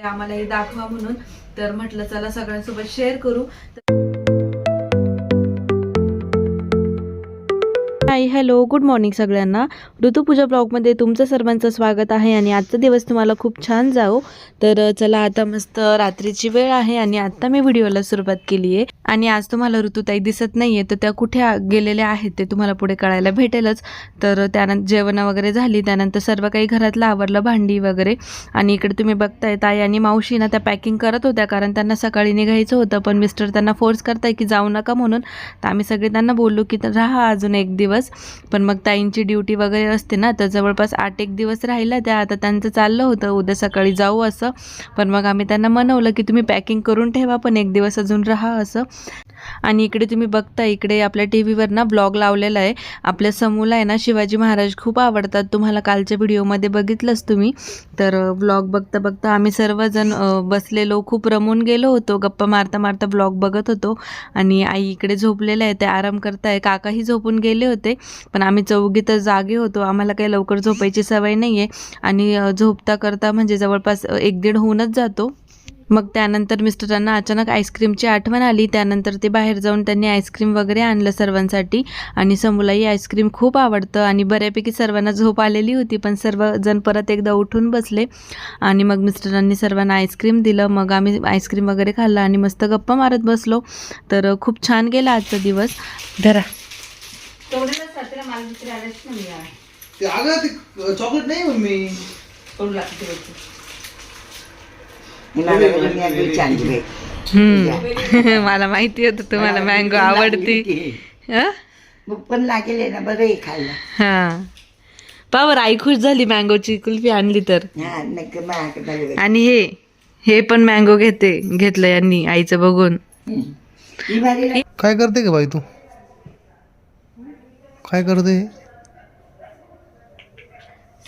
आम्हालाही दाखवा म्हणून. तर म्हटलं चला सगळ्यांसोबत शेअर करू. हाय हॅलो गुड मॉर्निंग सगळ्यांना. ऋतुपूजा ब्लॉगमध्ये तुमचं सर्वांचं स्वागत आहे आणि आजचा दिवस तुम्हाला खूप छान जाओ. तर चला आता मस्त रात्रीची वेळ आहे आणि आता मी व्हिडिओला सुरुवात केली आहे. आणि आज तुम्हाला ऋतुताई दिसत नाहीये तर त्या कुठे गेलेल्या आहेत ते तुम्हाला पुढे कळायला भेटेलच. तर त्यानंतर जेवण वगैरे झाली, त्यानंतर सर्व काही घरातलं आवरलं, भांडी वगैरे. आणि इकडे तुम्ही बघताय ताई आणि मावशी ना त्या पॅकिंग करत होत्या कारण त्यांना सकाळी निघायचं होतं, पण मिस्टर त्यांना फोर्स करताय की जाऊ नका म्हणून. तर आम्ही सगळे त्यांना बोललो की राहा अजून एक दिवस. पण मग ताईंची ड्युटी वगैरे असते ना, तर जवळपास 8-1 दिवस राहिला त्या. आता त्यांचं चाललं होतं उद्या सकाळी जाऊ असं, पण मग आम्ही त्यांना म्हणवलं की तुम्ही पॅकिंग करून ठेवा पण एक दिवस अजून राहा असं. आणि इकडे तुम्ही बघता, इकडे आपल्या टी व्हीवर ना ब्लॉग लावलेला आहे. आपल्या समूला आहे ना शिवाजी महाराज खूप आवडतात, तुम्हाला कालच्या व्हिडिओमध्ये बघितलंच तुम्ही. तर ब्लॉग बघता बघता आम्ही सर्वजण बसलेलो, खूप रमून गेलो होतो, गप्पा मारता मारता ब्लॉग बघत होतो. आणि आई इकडे झोपलेलं आहे, ते आराम करताय. काकाही झोपून गेले होते, पण आम्ही चौघी तर जागे होतो. आम्हाला काही लवकर झोपायची सवय नाही आहे आणि झोपता करता म्हणजे जवळपास 1-1.5 होऊनच जातो. मग त्यानंतर मिस्टरांना अचानक आईस्क्रीमची आठवण आली. त्यानंतर ते बाहेर जाऊन त्यांनी आईस्क्रीम वगैरे आणलं सर्वांसाठी. आणि समूलाही आईस्क्रीम खूप आवडतं आणि बऱ्यापैकी सर्वांना झोप आलेली होती, पण सर्वजण परत एकदा उठून बसले. आणि मग मिस्टरांनी सर्वांना आईस्क्रीम दिलं. मग आम्ही आईस्क्रीम वगैरे खाल्लं आणि मस्त गप्पा मारत बसलो. तर खूप छान गेला आजचा दिवस. धरा चॉकलेट नाही मम्मी मला माहिती होतं तुम्हाला मँगो आवडती. पण लागेल ना बरं खायला. हा पावर आई खुश झाली मँगोची कुल्फी आणली तर. आणि हे पण मँगो घेतलं यांनी आईचं बघून. काय करते का बाई तू? काय करते?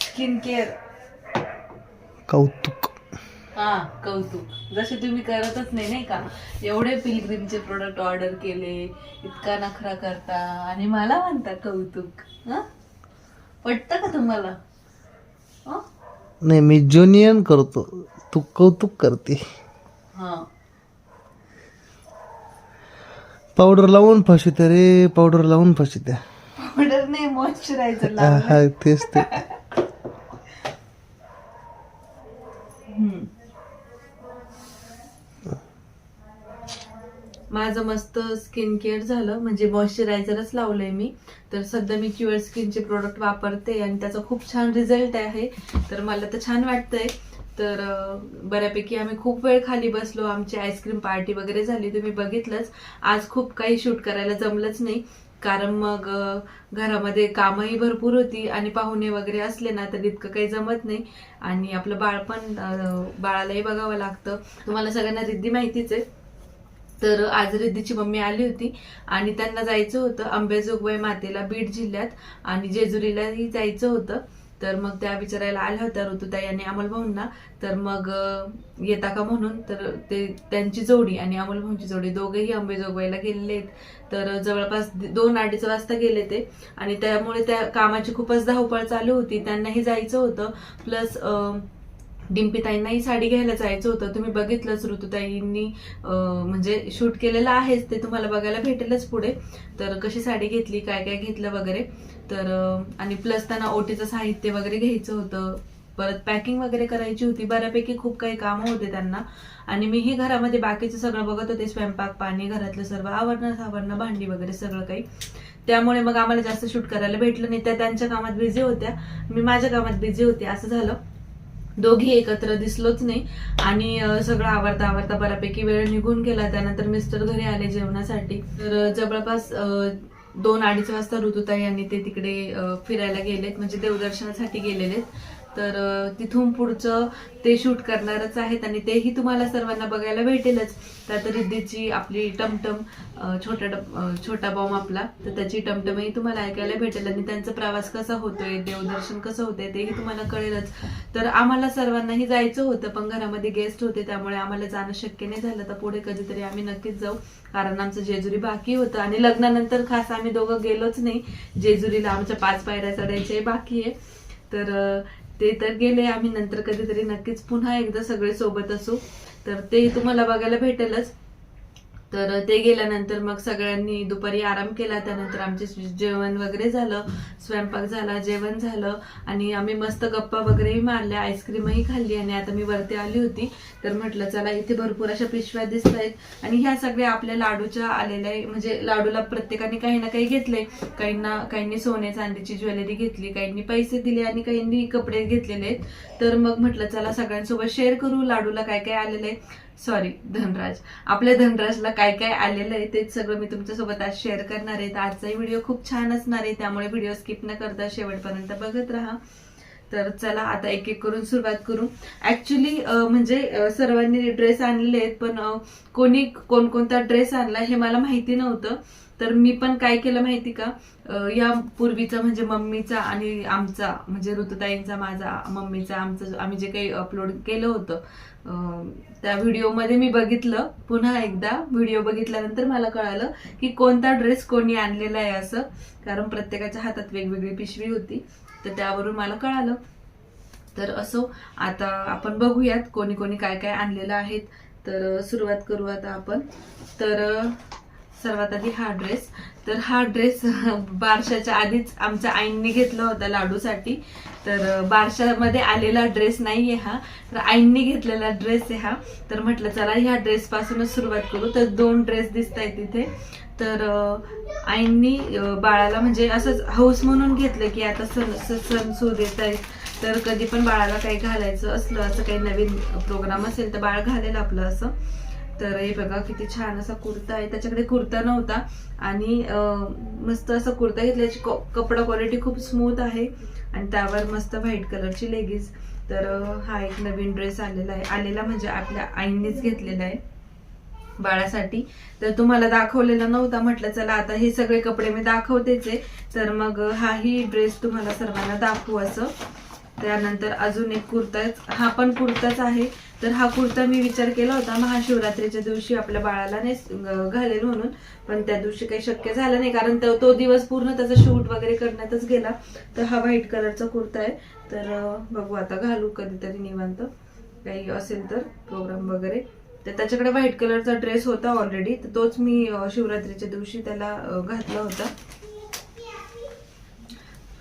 Skin care. कौतुक. हा कौतुक. जसे तुम्ही करतच नाही का, एवढे पिलग्रीमचे प्रोडक्ट ऑर्डर केले, इतका नखरा करता आणि मला म्हणता कौतुक. पटतं का तुम्हाला? नाही, मी जुनियन करतो, तू कौतुक करते. हा पावडर लावून फसित रे, पावडर लावून फसित. पावडर नाही, मॉइश्चरायझर हा तेच ते. माझं मस्त स्किन केअर झालं, म्हणजे मॉइश्चरायझरच लावलंय मी. तर सध्या मी क्युअर स्किनचे प्रोडक्ट वापरते आणि त्याचा खूप छान रिझल्ट आहे. तर मला तर छान वाटतंय. तर बऱ्यापैकी आम्ही खूप वेळ खाली बसलो, आमची आईस्क्रीम पार्टी वगैरे झाली, तुम्ही बघितलंच. आज खूप काही शूट करायला जमलंच नाही कारण मग घरामध्ये कामही भरपूर होती आणि पाहुणे वगैरे असले ना तर इतकं काही जमत नाही. आणि आपलं बाळ पण, बाळालाही बघावं लागतं. तुम्हाला सगळ्यांना रिद्धी माहितीच आहे. तर आज रिद्धीची मम्मी आली होती आणि त्यांना जायचं होतं अंबेजोगाई मातेला बीड जिल्ह्यात, आणि जेजुरीलाही जायचं होतं. तर मग त्या विचारायला आल्या होत्या ऋतुताई आणि अमोल भाऊंना. तर मग येता का म्हणून. तर ते त्यांची जोडी आणि अमोल भाऊंची जोडी दोघेही अंबेजोगाईला गेलेले आहेत. तर जवळपास 2-2:30 वाजता गेले ते. आणि त्यामुळे त्या कामाची खूपच धावपळ चालू होती, त्यांनाही जायचं होतं. प्लस डिंपीताईंनाही साडी घ्यायला जायचं होतं. तुम्ही बघितलंच, ऋतुताईंनी म्हणजे शूट केलेलं आहेच, ते तुम्हाला बघायला भेटेलच पुढे. तर कशी साडी घेतली, काय काय घेतलं वगैरे. तर आणि प्लस त्यांना ओटीचं साहित्य वगैरे घ्यायचं होतं, परत पॅकिंग वगैरे करायची होती. बऱ्यापैकी खूप काही कामं होते त्यांना. आणि मीही घरामध्ये बाकीचं सगळं बघत होते, स्वयंपाक पाणी, घरातलं सर्व आवरणं भांडी वगैरे सगळं काही. त्यामुळे मग आम्हाला जास्त शूट करायला भेटलं नाही. त्या त्यांच्या कामात बिझी होत्या, मी माझ्या कामात बिझी होते, असं झालं. दोघी एकत्र दिसलोच नाही. आणि सगळं आवरता बऱ्यापैकी वेळ निघून गेला. त्यानंतर मिस्टर घरी आले जेवणासाठी. तर जवळपास 2-2:30 वाजता ऋतुताई आणि ते तिकडे फिरायला गेलेत, म्हणजे देवदर्शनासाठी गेलेलेत. तर तिथून पुढचं ते शूट करणारच आहेत आणि तेही तुम्हाला सर्वांना बघायला भेटेलच. त्यात रिद्धीची आपली टमटम, छोटा बॉम्ब आपला, तर त्याची टमटमही तुम्हाला ऐकायला भेटेल. आणि त्यांचा प्रवास कसा होतोय, देवदर्शन कसं होतंय तेही तुम्हाला कळेलच. तर आम्हाला सर्वांनाही जायचं होतं, पण घरामध्ये गेस्ट होते त्यामुळे आम्हाला जाणं शक्य नाही झालं. तर पुढे कधीतरी आम्ही नक्कीच जाऊ, कारण आमचं जेजुरी बाकी होतं. आणि लग्नानंतर खास आम्ही दोघं गेलोच नाही जेजुरीला, आमच्या 5 पायऱ्या चढायच्या बाकी आहे. तर ते तर गेले. आम्ही नंतर कधीतरी नक्कीच पुन्हा एकदा सगळे सोबत असू, तर ते तुम्हाला बघायला भेटेलच. तर ते गेल्यानंतर मग सगळ्यांनी दुपारी आराम केला. त्यानंतर आमचे जेवण वगैरे झालं, स्वयंपाक झाला, जेवण झालं आणि आम्ही मस्त गप्पा वगैरेही मारल्या, आईस्क्रीमही खाल्ली. आणि आता मी वरती आली होती तर म्हटलं चला इथे भरपूर अशा पिशव्या दिसत आहेत आणि ह्या सगळ्या आपल्या लाडूच्या आलेल्या आहे. म्हणजे लाडूला प्रत्येकाने काही ना काही घेतले. काहींनी सोने चांदीची ज्वेलरी घेतली, काहींनी पैसे दिले आणि काहींनी कपडे घेतलेले आहेत. तर मग म्हटलं चला सगळ्यांसोबत शेअर करू लाडूला काय काय आलेलं आहे. सॉरी, धनराज, आपल्या धनराजला काय काय आलेलं आहे तेच सगळं मी तुमच्यासोबत आज शेअर करणार आहे. तर आजचाही व्हिडिओ खूप छान असणार आहे, त्यामुळे व्हिडिओ स्किप न करता शेवटपर्यंत बघत राहा. तर चला आता एक एक करून सुरुवात करू. ऍक्च्युली म्हणजे सर्वांनी ड्रेस आणलेले आहेत, पण कोणी कोणकोणता ड्रेस आणला हे मला माहिती नव्हतं. तर मी पण काय केलं माहिती का, या पूर्वीचा म्हणजे मम्मीचा आणि आमचा म्हणजे ऋतुताईंचा, माझा, मम्मीचा, आमचं आम्ही जे काही अपलोड केलं होतं त्या व्हिडिओमध्ये मी बघितलं. पुन्हा एकदा व्हिडिओ बघितल्यानंतर मला कळालं की कोणता ड्रेस कोणी आणलेला आहे असं, कारण प्रत्येकाच्या हातात वेगवेगळी पिशवी होती. तर त्यावरून मला कळालं. तर असो, आता आपण बघूयात कोणी कोणी काय काय आणलेलं आहेत. तर सुरुवात करू आता आपण. तर सर्वात आधी हा ड्रेस. तर हा ड्रेस बारशाच्या आधीच आमच्या आईंनी घेतला होता लाडूसाठी. तर बारशामध्ये आलेला ड्रेस नाहीये हा, तर आईंनी घेतलेला ड्रेस आहे हा. तर म्हटलं चला ह्या ड्रेस पासूनच सुरुवात करू. तर 2 ड्रेस दिसत आहेत तिथे. तर आईंनी बाळाला म्हणजे असंच हौस म्हणून घेतलं की आता सण सूद येत आहेत, तर कधी पण बाळाला काही घालायचं असलं, असं काही नवीन प्रोग्राम असेल तर बाळ घालेल आपलं असं. तर हे बघा किती छान असा कुर्ता आहे. त्याच्याकडे कुर्ता नव्हता आणि मस्त असा कुर्ता घेतल्याची कपडा क्वालिटी खूप स्मूथ आहे आणि त्यावर मस्त व्हाईट कलरची लेगिन्स. तर हा एक नवीन ड्रेस आलेला म्हणजे आपल्या आईंनीच घेतलेला आहे बाळासाठी. तर तुम्हाला दाखवलेला नव्हता, म्हटलं चला आता हे सगळे कपडे मी दाखवतेच आहे. तर मग हाही ड्रेस तुम्हाला सर्वांना दाखवू असं. त्यानंतर अजून एक कुर्ता, हा पण कुर्ताच आहे. तर हा कुर्ता मी विचार केला होता महाशिवरात्रीच्या दिवशी आपल्या बाळाला घालेल म्हणून, पण त्या दिवशी काही शक्य झालं नाही कारण तो दिवस पूर्ण त्याचा शूट वगैरे करण्यातच गेला. तर हा व्हाईट कलरचा कुर्ता आहे. तर बघू आता घालू कधीतरी निवांत, काही असेल तर प्रोग्राम वगैरे. तर त्याच्याकडे व्हाईट कलरचा ड्रेस होता ऑलरेडी, तर तोच मी शिवरात्रीच्या दिवशी त्याला घातला होता.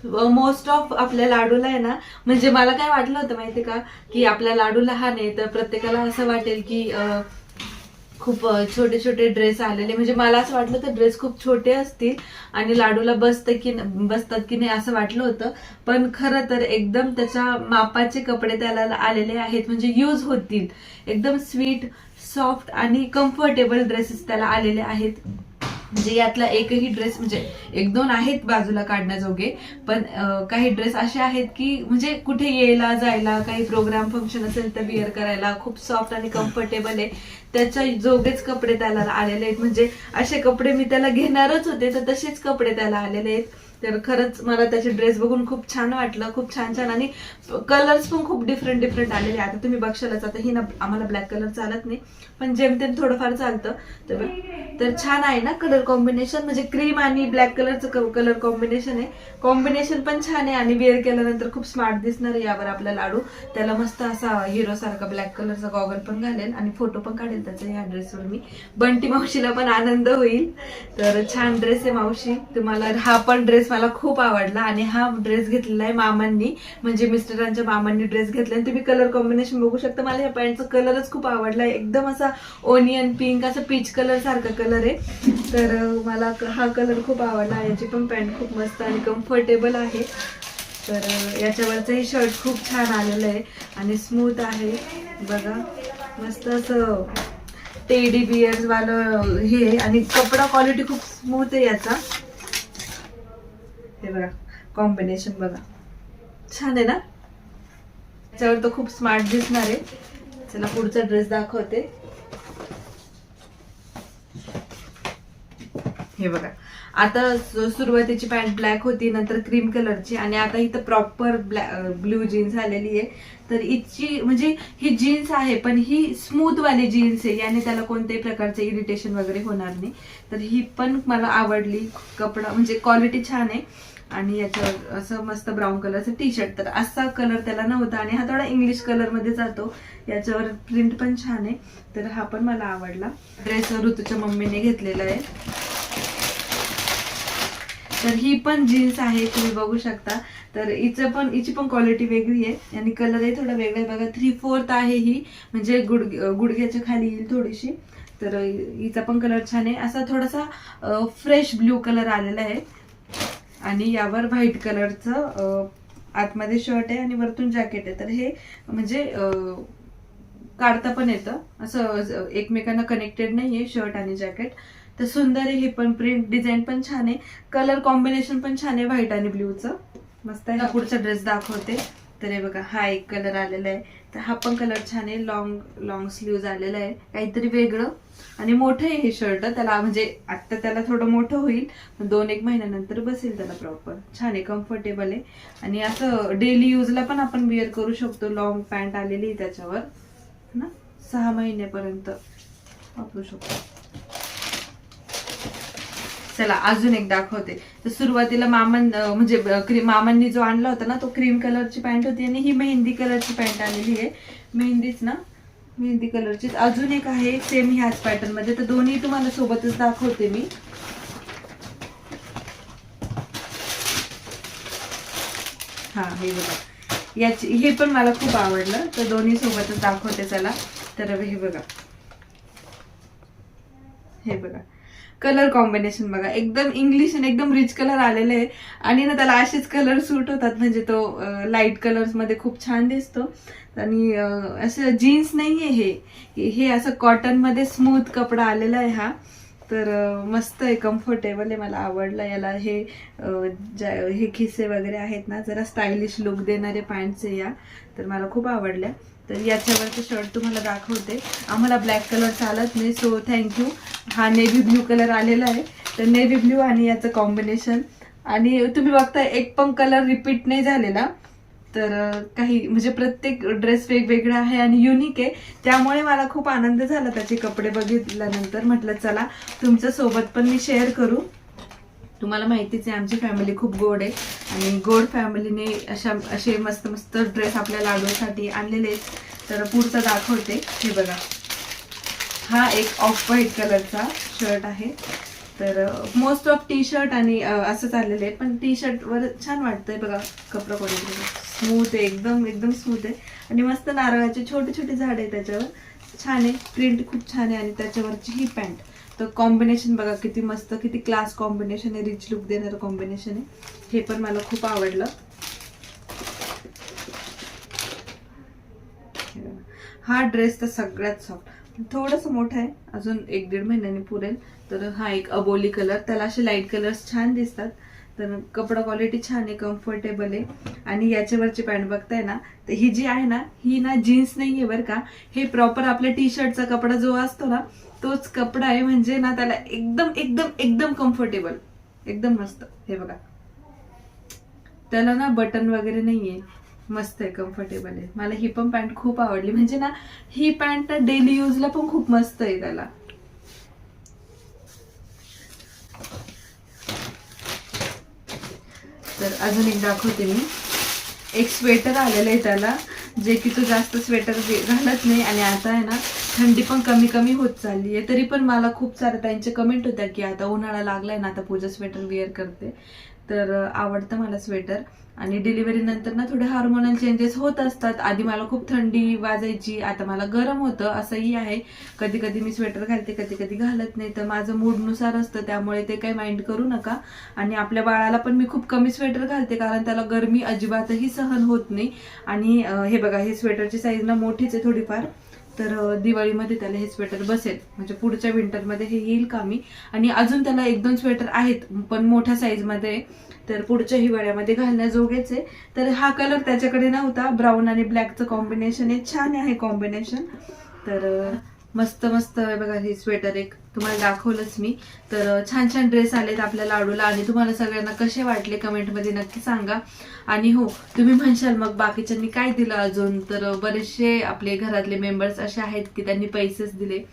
मोस्ट ऑफ आपल्या लाडूला आहे ना, म्हणजे मला काय वाटलं होतं माहिती का, की आपल्या लाडू लहान आहे तर प्रत्येकाला असं वाटेल की खूप छोटे छोटे ड्रेस आलेले, म्हणजे मला असं वाटलं तर ड्रेस खूप छोटे असतील आणि लाडूला बसतात की नाही असं वाटलं होतं. पण खरं तर एकदम त्याच्या मापाचे कपडे त्याला आलेले आहेत, म्हणजे यूज होतील. एकदम स्वीट, सॉफ्ट आणि कम्फर्टेबल ड्रेसेस त्याला आलेले आहेत. म्हणजे यातला एकही ड्रेस, म्हणजे 1-2 आहेत बाजूला काढण्याजोगे, पण काही ड्रेस असे आहेत की म्हणजे कुठे यायला जायला, काही प्रोग्राम फंक्शन असेल तर वेअर करायला खूप सॉफ्ट आणि कम्फर्टेबल आहे. त्याच्या जोगेच कपडे त्याला आलेले आहेत. म्हणजे असे कपडे मी त्याला घेणारच होते, तर तसेच कपडे त्याला आलेले आहेत. तर खरंच मला त्याचे ड्रेस बघून खूप छान वाटलं, खूप छान छान. आणि कलर्स पण खूप डिफरंट आलेले. आता तुम्ही बघशालच, आता ही ना आम्हाला ब्लॅक कलर चालत नाही, पण जेमतेम थोडंफार चालतं. तर छान आहे ना कलर कॉम्बिनेशन, म्हणजे क्रीम आणि ब्लॅक कलरचं कलर कॉम्बिनेशन आहे. कॉम्बिनेशन पण छान आहे आणि वेअर केल्यानंतर खूप स्मार्ट दिसणार आहे यावर आपला लाडू. त्याला मस्त असा हिरो सारखा ब्लॅक कलरचा गॉगल पण घालेल आणि फोटो पण काढेल त्याचा या ड्रेसवर मी. बंटी मावशीला पण आनंद होईल. तर छान ड्रेस आहे मावशी तुम्हाला. हा पण ड्रेस मला खूप आवडला आणि हा ड्रेस घेतलेला आहे मामांनी, म्हणजे मिस्टरांच्या मामांनी ड्रेस घेतलाय. तुम्ही कलर कॉम्बिनेशन बघू शकता. मला ह्या पॅन्टचा कलरच खूप आवडला, एकदम असा ओनियन पिंक, असं पीच कलर सारखा कलर आहे. तर मला हा कलर खूप आवडला. याची पण पॅन्ट खूप मस्त आणि कम्फर्टेबल आहे. तर याच्यावरचंही शर्ट खूप छान आलेलं आहे आणि स्मूथ आहे बघा, मस्त असं टेडी बिअर्स वालं हे, आणि कपडा क्वालिटी खूप स्मूथ आहे याचा. हे बघा कॉम्बिनेशन बघा, छान आहे ना. याच्यावर तर खूप स्मार्ट दिसणार आहे. चला पुढचा ड्रेस दाखवते. हे बघा, आता सुरुवातीची पॅन्ट ब्लॅक होती, नंतर क्रीम कलरची, आणि आता इथं प्रॉपर ब्ल्यू जीन्स आलेली आहे. तर इथची म्हणजे ही जीन्स आहे पण ही स्मूथ वाली जीन्स आहे, याने त्याला कोणत्याही प्रकारचे इरिटेशन वगैरे होणार नाही. तर ही पण मला आवडली. कपडा म्हणजे क्वालिटी छान आहे आणि याच्यावर असं मस्त ब्राऊन कलरचं टी शर्ट. तर असा कलर त्याला नव्हता आणि हा थोडा इंग्लिश कलर मध्ये जातो. याच्यावर प्रिंट पण छान आहे, तर हा पण मला आवडला. ड्रेस ऋतूच्या मम्मीने घेतलेला आहे. तर ही पण जीन्स आहे, तुम्ही बघू शकता. तर हिची पण क्वालिटी वेगळी आहे आणि कलरही थोडा वेगळा आहे बघा. 3/4 आहे ही, म्हणजे गुडघ्याच्या खाली येईल थोडीशी. तर हिचा पण कलर छान आहे, असा थोडासा फ्रेश ब्ल्यू कलर आलेला आहे आणि यावर व्हाईट कलरचं आतमध्ये शर्ट आहे आणि वरतून जॅकेट आहे. तर हे म्हणजे काढता पण येतं, असं एकमेकांना कनेक्टेड नाहीये शर्ट आणि जॅकेट. तर सुंदर आहे. हे पण प्रिंट डिझाईन पण छान आहे, कलर कॉम्बिनेशन पण छान आहे व्हाईट आणि ब्ल्यूचं, मस्त आहे. पुढचा ड्रेस दाखवते. तर हे बघा, हा एक कलर आलेला आहे. तर हा पण कलर छान आहे, लॉंग स्लीव्ज आलेला आहे, काहीतरी वेगळं आणि मोठं आहे हे शर्ट. त्याला म्हणजे आता त्याला थोडं मोठं होईल, 2-1 महिन्यानंतर बसेल त्याला प्रॉपर. छान आहे, कम्फर्टेबल आहे आणि असं डेली यूजला पण आपण वेअर करू शकतो. लॉंग पॅन्ट आलेली आहे त्याच्यावर ना, 6 महिन्यापर्यंत वापरू शकतो. चला अजून एक दाखवते. तर सुरुवातीला मामांनी जो आणला होता ना, तो क्रीम कलरची पॅन्ट होती आणि ही मेहंदी कलरची पॅन्ट आलेली आहे. मेहंदी कलरची. अजून एक आहे सेम ह्याच पॅटर्न मध्ये. तर दोन्ही तुम्हाला सोबतच दाखवते मी. हा हे बघा, हे पण मला खूप आवडलं, तर दोन्ही सोबतच दाखवते. चला तर हे बघा कलर कॉम्बिनेशन बघा, एकदम इंग्लिश आणि एकदम रिच कलर आलेले आहे आणि ना त्याला असेच कलर सूट होतात, म्हणजे तो लाईट कलर्स मध्ये खूप छान दिसतो. आणि असं जीन्स नाहीये हे असं कॉटन मध्ये स्मूथ कपडा आलेला आहे हा. तर मस्त आहे, कम्फर्टेबल आहे, मला आवडलं. याला हे खिसे वगैरे आहेत ना, जरा स्टायलिश लुक देणारे पॅन्ट्स आहे या, तर मला खूप आवडल्या. तर याच्यावरचं शर्ट तुम्हाला दाखवते. आम्हाला ब्लॅक कलर चालत नाही, सो थँक्यू. हा नेव्ही ब्ल्यू कलर आलेला आहे. तर नेव्ही ब्ल्यू आणि याचं कॉम्बिनेशन, आणि तुम्ही बघताय एक पण कलर रिपीट नाही झालेला. तर काही म्हणजे प्रत्येक ड्रेस वेगवेगळा आहे आणि युनिक आहे, त्यामुळे मला खूप आनंद झाला त्याचे कपडे बघितल्यानंतर. म्हटलं चला तुमच्या सोबत पण मी शेअर करू. तुम्हाला माहितीच आहे आमची फॅमिली खूप गोड आहे आणि गोड फॅमिलीने असे मस्त मस्त ड्रेस आपल्या लाडूसाठी आणलेले. तर पुढचा दाखवते. हे बघा, हा एक ऑफ व्हाईट कलरचा शर्ट आहे. तर मोस्ट ऑफ टी शर्ट आणि असं चाललेलं आहे, पण टी शर्ट वर छान वाटतंय बघा. कपडा क्वालिटी स्मूथ आहे, एकदम स्मूथ आहे आणि मस्त नारळाचे छोटे छोटे झाड आहे त्याच्यावर. छान आहे, प्रिंट खूप छान आहे आणि त्याच्यावरची ही पॅन्ट. तर कॉम्बिनेशन बघा किती मस्त, किती क्लास कॉम्बिनेशन आहे, रिच लुक देणारं कॉम्बिनेशन आहे. हे पण मला खूप आवडलं. हा ड्रेस तर सगळ्यात सॉफ्ट, थोडस मोठं आहे, अजून 1-1.5 महिन्याने पुरेल. तर हा एक अबोली कलर, त्याला असे लाईट कलर्स छान दिसतात. तर कपडा क्वालिटी छान आहे, कम्फर्टेबल आहे. आणि याच्यावरची पॅन्ट बघताय ना, तर ही जी आहे ना, ही ना जीन्स नाहीये बरं का, हे प्रॉपर आपल्या टी शर्टचा कपडा जो असतो ना, तोच कपडा आहे. म्हणजे ना त्याला एकदम कम्फर्टेबल, एकदम मस्त. हे बघा, त्याला ना बटन वगैरे नाहीये, मस्त आहे, कम्फर्टेबल आहे. मला ही पण पॅन्ट खूप आवडली. म्हणजे ना ही पॅन्ट डेली यूजला पण खूप मस्त आहे त्याला. तर अजून एक दाखवते मी. एक स्वेटर आलेलं आहे त्याला, जे की तो जास्त स्वेटर घालत नाही आणि आता आहे ना थंडी पण कमी होत चालली आहे. तरी पण मला खूप साऱ्या त्यांचे कमेंट होत्या की आता उन्हाळा लागलाय ना, आता पूजा स्वेटर वेअर करते. तर आवडतं मला स्वेटर. आणि डिलिव्हरी नंतर ना थोडे हार्मोनल चेंजेस होत असतात. आधी मला खूप थंडी वाजायची, आता मला गरम होतं, असंही आहे. कधी कधी मी स्वेटर घालते, कधी कधी घालत नाही. तर माझं मूडनुसार असतं, त्यामुळे ते काही माइंड करू नका. आणि आपल्या बाळाला पण मी खूप कमी स्वेटर घालते, कारण त्याला गरमी अजिबातही सहन होत नाही. आणि हे बघा, हे स्वेटरची साईज ना मोठीच आहे थोडीफार. तर दिवाळीमध्ये त्याला हे स्वेटर बसेल, म्हणजे पुढच्या विंटरमध्ये हे येईल कामी. आणि अजून त्याला 1-2 स्वेटर आहेत, पण मोठ्या साईजमध्ये, तर पुढच्या हिवाळ्यामध्ये घालण्याजोगेच आहे. तर हा कलर त्याच्याकडे नव्हता, ब्राऊन आणि ब्लॅकचं कॉम्बिनेशन आहे, छान आहे कॉम्बिनेशन. तर मस्त बघा, हे स्वेटर एक तुम्हाला दाखवलंच मी. तर छान छान ड्रेस आलेत आपल्या लाडूला आणि तुम्हाला सगळ्यांना कसे वाटले कमेंटमध्ये नक्की सांगा. आणि हो, तुम्ही म्हणशाल मग बाकीच्यांनी काय दिलं अजून, तर बरेचसे आपले घरातले मेंबर्स असे आहेत की त्यांनी पैसेच दिले.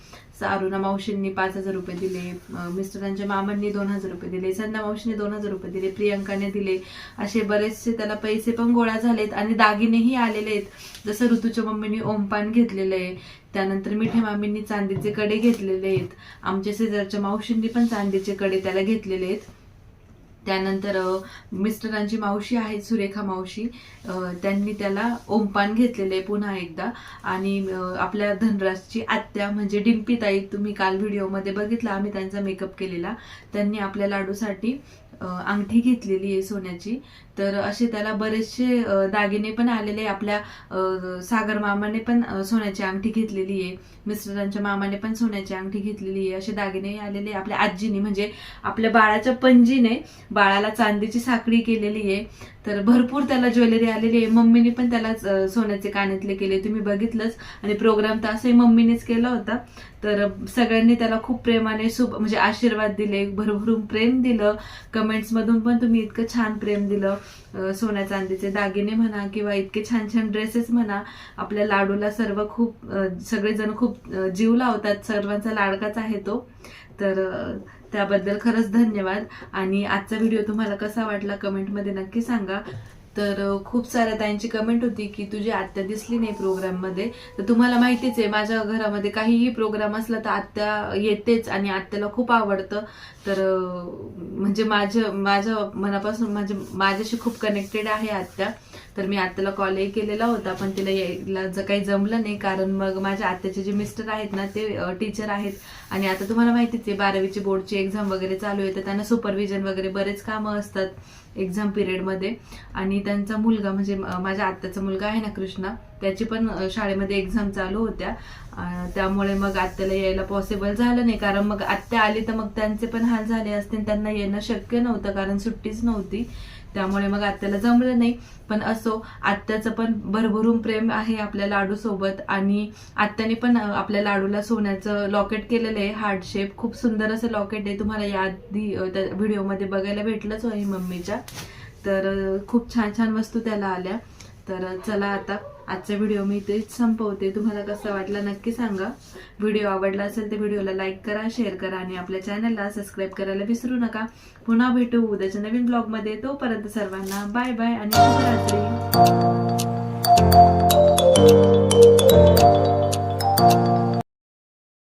अरुणा मावशींनी 5,000 रुपये दिले, मिस्टरांच्या मामांनी 2,000 रुपये दिले, संध्या मावशीने 2,000 रुपये दिले, प्रियंकाने दिले. असे बरेचसे त्याला पैसे पण गोळा झालेत आणि दागिनेही आलेले आहेत. जसं ऋतूच्या मम्मीने ओमपान घेतलेलं आहे, त्यानंतर मिठे मामींनी चांदीचे कडे घेतलेले आहेत, आमच्या शेजारच्या मावशींनी पण चांदीचे कडे त्याला घेतलेले आहेत. त्यानंतर मिस्टरांची मावशी आहे सुरेखा मावशी, त्यांनी त्याला ओमपान घेतलेले पुन्हा एकदा. आणि आपल्या धनराजची आत्या म्हणजे डिंपी ताई, तुम्ही काल व्हिडिओमध्ये बघितला आम्ही त्यांचा मेकअप केलेला, त्यांनी आपल्या लाडूसाठी अंगठी घेतलेली आहे सोन्याची. तर असे त्याला बरेचसे दागिने पण आलेले. आपल्या सागर मामाने पण सोन्याची अंगठी घेतलेली आहे, मिस्टरांच्या मामाने पण सोन्याची अंगठी घेतलेली आहे. असे दागिने आलेले. आपल्या आजीने म्हणजे आपल्या बाळाच्या पणजीने बाळाला चांदीची साखळी केलेली आहे. तर भरपूर त्याला ज्वेलरी आलेली आहे. मम्मीने पण त्याला सोन्याचे कानातले केले, तुम्ही बघितलंच. आणि प्रोग्राम तर असंही मम्मीनेच केला होता. तर सगळ्यांनी त्याला खूप प्रेमाने म्हणजे आशीर्वाद दिले, भरभरून प्रेम दिलं. कमेंट्स मधून पण तुम्ही इतकं छान प्रेम दिलं. सोन्या चांदीचे दागिने म्हणा किंवा इतके छान छान ड्रेसेस म्हणा. आपल्या लाडूला सगळेजण खूप जीव लावतात, सर्वांचा लाडकाच आहे तो. तर त्याबद्दल खरंच धन्यवाद. आणि आजचा व्हिडिओ तुम्हाला कसा वाटला कमेंटमध्ये नक्की सांगा. तर खूप साऱ्या ताईंची कमेंट होती की तुझी आत्या दिसली नाही प्रोग्राममध्ये. तर तुम्हाला माहितीच आहे, माझ्या घरामध्ये काहीही प्रोग्राम असला तर आत्या येतेच आणि आत्याला खूप आवडतं. तर म्हणजे माझ्या मनापासून माझ्याशी खूप कनेक्टेड आहे आत्या. तर मी आत्याला कॉलही केलेला होता, पण तिला यायला काही जमलं नाही, कारण मग माझ्या आत्याचे जे मिस्टर आहेत ना ते टीचर आहेत. आणि आता तुम्हाला माहितीच आहे 12वीची बोर्डची एक्झाम वगैरे चालू आहे, तर त्यांना सुपरविजन वगैरे बरेच कामं असतात एक्झाम पिरियडमध्ये. आणि त्यांचा मुलगा म्हणजे माझ्या आत्याचा मुलगा आहे ना कृष्णा, त्याची पण शाळेमध्ये एक्झाम चालू होत्या. त्यामुळे मग आत्याला यायला पॉसिबल झालं नाही, कारण मग आत्या आली तर मग त्यांचे पण हाल झाले असते, त्यांना येणं शक्य नव्हतं कारण सुट्टीच नव्हती. त्यामुळे मग आत्याला जमलं नाही. पण असो, आत्याचं पण भरभरून प्रेम आहे आपल्या लाडू सोबत. आणि आत्याने पण आपल्या लाडूला सोन्याचं लॉकेट केलेलं आहे, हार्ट शेप. खूप सुंदर असं लॉकेट आहे, तुम्हाला याआधी त्या व्हिडिओमध्ये बघायला भेटलंच आहे मम्मीच्या. तर खूप छान छान वस्तू त्याला आल्या. तर चला आता आजचा व्हिडिओ मी इथेच संपवते. तुम्हाला कसा वाटला नक्की सांगा. व्हिडिओ आवडला असेल तर व्हिडिओला लाईक करा, शेअर करा आणि आपल्या चॅनलला सबस्क्राईब करायला विसरू नका. पुन्हा भेटू उद्याच्या नवीन ब्लॉगमध्ये. तोपर्यंत सर्वांना बाय बाय आणि शुभरात्री.